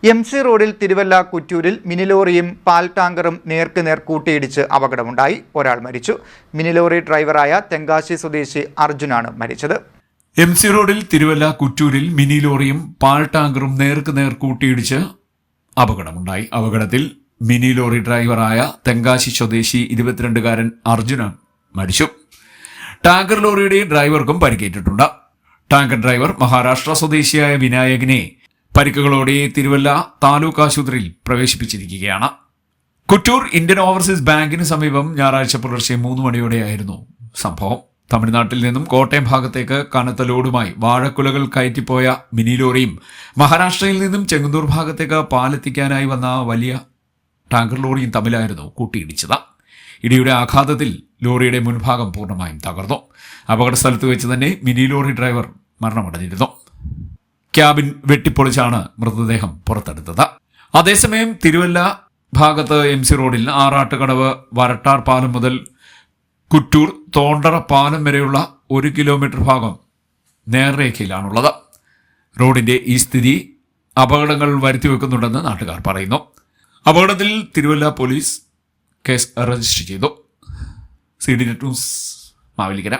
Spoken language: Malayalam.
MC റോഡിൽ തിരുവല്ല കുറ്റൂരിൽ മിനിലോറിയും പാൽ ടാങ്കറും നേർക്കുനേർ കൂട്ടിയിടിച്ച് അപകടമുണ്ടായി. ഒരാൾ മരിച്ചു. മിനിലോറി ഡ്രൈവറായ തെങ്കാശി സ്വദേശി അർജുനാണ് മരിച്ചത്. MC റോഡിൽ തിരുവല്ല കുറ്റൂരിൽ മിനിലോറിയും പാൽ ടാങ്കറും നേർക്കുനേർ കൂട്ടിയിടിച്ച് അപകടമുണ്ടായി. അപകടത്തിൽ മിനിലോറി ഡ്രൈവറായ തെങ്കാശി സ്വദേശി 22-കാരൻ അർജുനാണ് മരിച്ചു. ടാങ്കർ ലോറിയുടെ ഡ്രൈവർക്കും പരിക്കേറ്റിട്ടുണ്ട്. ടാങ്കർ ഡ്രൈവർ മഹാരാഷ്ട്ര സ്വദേശിയായ വിനായകനെ പരിക്കുകളോടെ തിരുവല്ല താലൂക്ക് ആശുപത്രിയിൽ പ്രവേശിപ്പിച്ചിരിക്കുകയാണ്. കുറ്റൂർ ഇന്ത്യൻ ഓവർസീസ് ബാങ്കിന് സമീപം ഞായറാഴ്ച പുലർച്ചെ 3 മണിയോടെയായിരുന്നു സംഭവം. തമിഴ്നാട്ടിൽ നിന്നും കോട്ടയം ഭാഗത്തേക്ക് കനത്ത ലോഡുമായി വാഴക്കുലകൾ കയറ്റിപ്പോയ മിനി ലോറിയും മഹാരാഷ്ട്രയിൽ നിന്നും ചെങ്ങന്നൂർ ഭാഗത്തേക്ക് പാലെത്തിക്കാനായി വന്ന വലിയ ടാങ്കർ ലോറിയും തമ്മിലായിരുന്നു കൂട്ടിയിടിച്ചത്. ഇടിയുടെ ആഘാതത്തിൽ ലോറിയുടെ മുൻഭാഗം പൂർണ്ണമായും തകർന്നു. അപകട സ്ഥലത്ത് വെച്ച് തന്നെ മിനി ലോറി ഡ്രൈവർ മരണമടഞ്ഞിരുന്നു. ക്യാബിൻ വെട്ടിപ്പൊളിച്ചാണ് മൃതദേഹം പുറത്തെടുത്തത്. അതേസമയം തിരുവല്ല ഭാഗത്ത് MC റോഡിൽ ആറാട്ടുകടവ് വരട്ടാർ പാലം മുതൽ കുറ്റൂർ തോണ്ടറ പാലം വരെയുള്ള 1 കിലോമീറ്റർ ഭാഗം നേർരേഖയിലാണുള്ളത്. റോഡിന്റെ ഈ സ്ഥിതി അപകടങ്ങൾ വരുത്തിവെക്കുന്നുണ്ടെന്ന് നാട്ടുകാർ പറയുന്നു. അപകടത്തിൽ തിരുവല്ല പോലീസ് കേസ് രജിസ്റ്റർ ചെയ്തു. CD net news Mavelikkara.